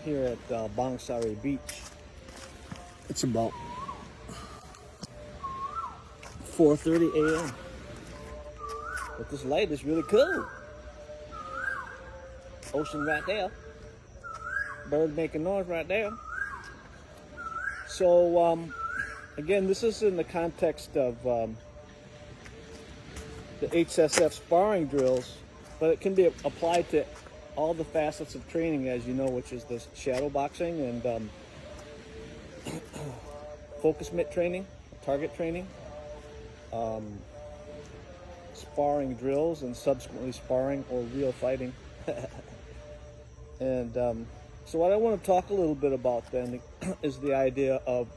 here at Bangsari Beach. It's about 4:30 a.m. But this light is really cool. Ocean right there. Bird making noise right there. So again, this is in the context of the HSF sparring drills, but it can be applied to all the facets of training, as you know, which is the shadow boxing and focus mitt training, target training, sparring drills, and subsequently sparring or real fighting. And so what I want to talk a little bit about then is the idea of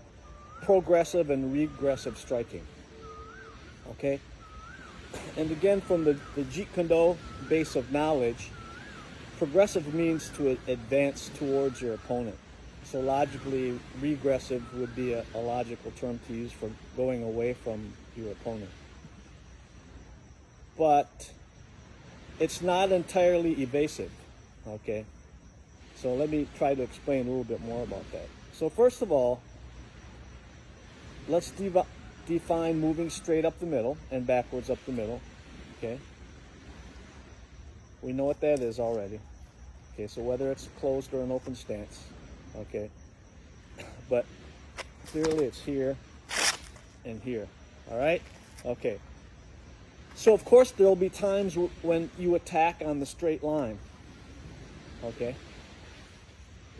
progressive and regressive striking. Okay? And again, from the Jeet Kune Do base of knowledge, progressive means to advance towards your opponent. So logically, regressive would be a logical term to use for going away from your opponent. But it's not entirely evasive, okay? So let me try to explain a little bit more about that. So first of all, let's define moving straight up the middle and backwards up the middle, okay? We know what that is already. Okay, so whether it's closed or an open stance, okay? But clearly it's here and here, all right? Okay. So of course there'll be times when you attack on the straight line, okay?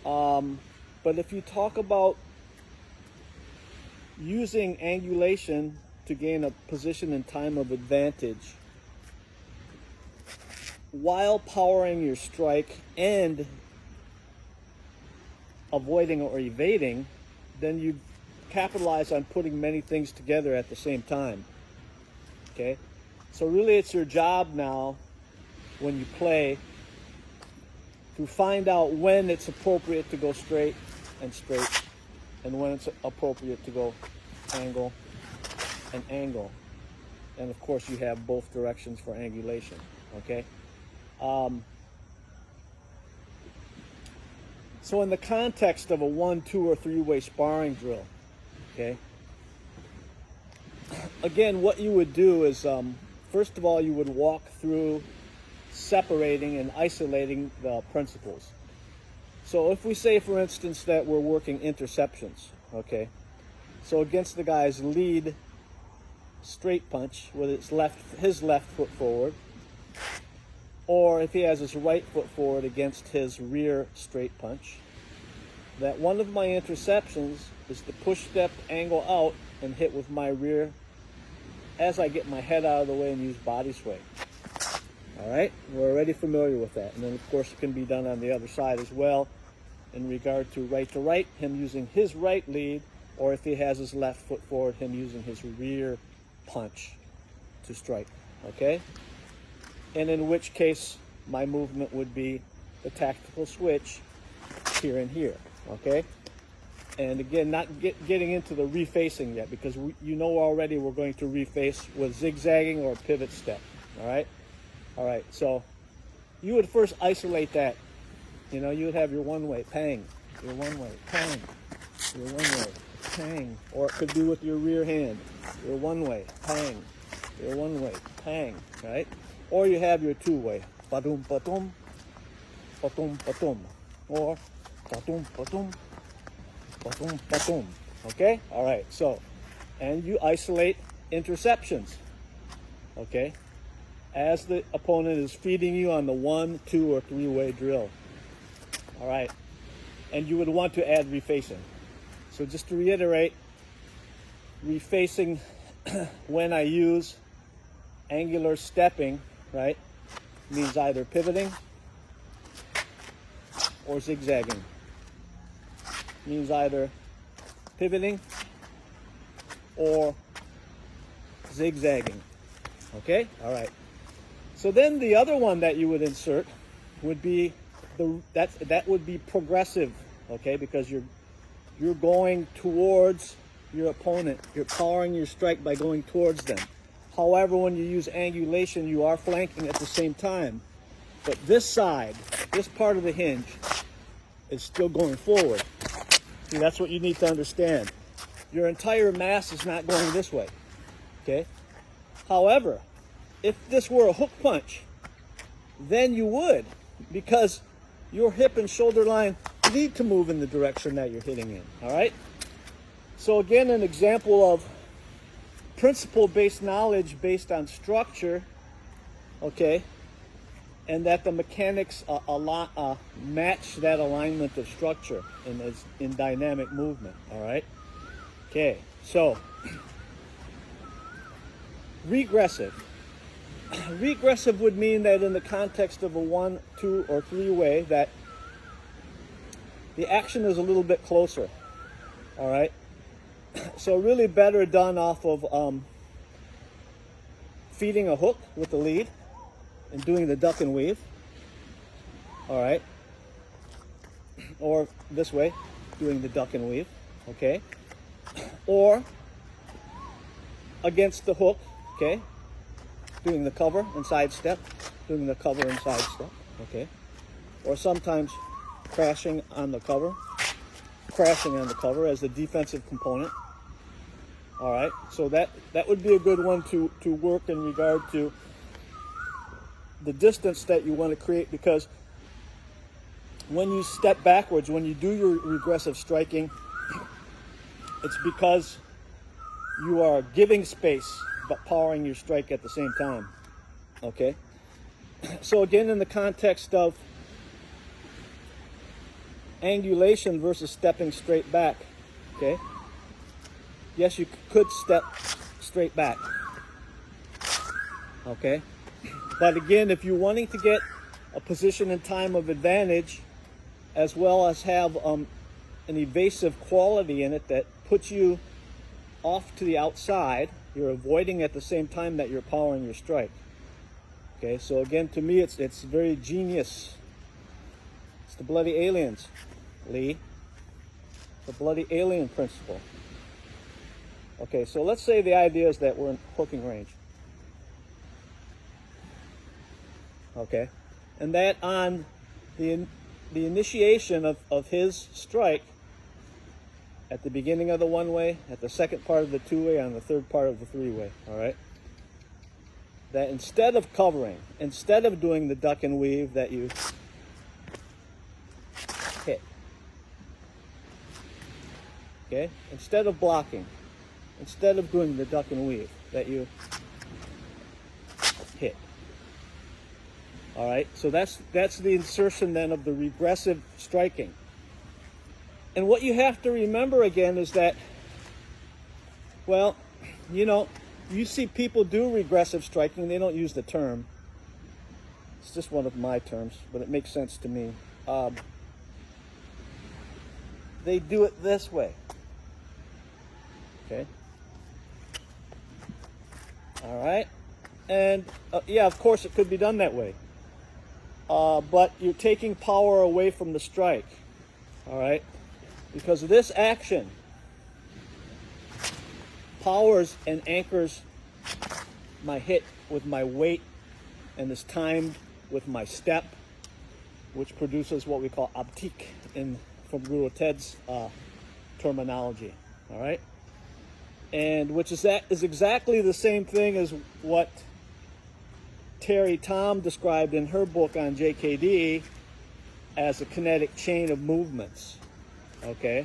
But if you talk about using angulation to gain a position and time of advantage while powering your strike and avoiding or evading, then you capitalize on putting many things together at the same time. Okay? So really it's your job now when you play to find out when it's appropriate to go straight and when it's appropriate to go angle and angle. And of course you have both directions for angulation, okay? So in the context of a 1, 2, or 3-way sparring drill, okay? Again, what you would do is, first of all, you would walk through separating and isolating the principles. So if we say, for instance, that we're working interceptions, okay? So against the guy's lead straight punch with his left foot forward, or if he has his right foot forward against his rear straight punch, that one of my interceptions is to push step, angle out, and hit with my rear as I get my head out of the way and use body sway. All right, we're already familiar with that. And then of course it can be done on the other side as well in regard to right, him using his right lead, or if he has his left foot forward, him using his rear punch to strike, okay? And in which case my movement would be the tactical switch here and here, okay? And again, not getting into the refacing yet, because you know already we're going to reface with zigzagging or pivot step, all right? All right, so you would first isolate that. You know, you would have your one-way, pang, your one-way, pang, your one-way, pang. Or it could be with your rear hand, your one-way, pang, your one-way, pang, right? Or you have your two-way, patum, patum, patum, patum, or patum, patum, patum, patum, okay? All right, so, and you isolate interceptions, okay? As the opponent is feeding you on the 1, 2, or 3-way drill. All right, and you would want to add refacing. So just to reiterate, refacing when I use angular stepping, right, means either pivoting or zigzagging. Means either pivoting or zigzagging. Okay, all right. So then the other one that you would insert would be that would be progressive, okay? Because you're going towards your opponent. You're powering your strike by going towards them. However, when you use angulation, you are flanking at the same time. But this side, this part of the hinge, is still going forward. See, that's what you need to understand. Your entire mass is not going this way, okay? However, if this were a hook punch, then you would, because your hip and shoulder line need to move in the direction that you're hitting in, all right? So again, an example of principle-based knowledge based on structure, okay, and that the mechanics match that alignment of structure in dynamic movement, all right? Okay, so regressive. Regressive would mean that in the context of a 1, 2, or 3-way, that the action is a little bit closer, all right? So really better done off of feeding a hook with the lead and doing the duck and weave, all right? Or this way, doing the duck and weave, okay? Or against the hook, okay? Doing the cover and side step, doing the cover and side step, okay? Or sometimes crashing on the cover as the defensive component. All right, so that would be a good one to work in regard to the distance that you want to create, because when you step backwards, when you do your regressive striking, it's because you are giving space but powering your strike at the same time, okay? So again, in the context of angulation versus stepping straight back, okay? Yes, you could step straight back, okay? But again, if you're wanting to get a position and time of advantage, as well as have an evasive quality in it that puts you off to the outside, you're avoiding at the same time that you're powering your strike. Okay, so again, to me, it's very genius. It's the bloody aliens, Lee. The bloody alien principle. Okay, so let's say the idea is that we're in hooking range. Okay, and that on the initiation of his strike, at the beginning of the 1-way, at the second part of the 2-way, on the third part of the 3-way, all right? That instead of covering, instead of doing the duck and weave, that you hit. Okay? Instead of blocking, instead of doing the duck and weave, that you hit. All right? So that's the insertion then of the regressive striking. And what you have to remember again is that, well, you know, you see people do regressive striking. They don't use the term. It's just one of my terms, but it makes sense to me. They do it this way. Okay? All right? And, yeah, of course, it could be done that way. But you're taking power away from the strike. All right? Because this action powers and anchors my hit with my weight and is timed with my step, which produces what we call optique from Guru Ted's terminology. All right? And which is exactly the same thing as what Terry Tom described in her book on JKD as a kinetic chain of movements. Okay,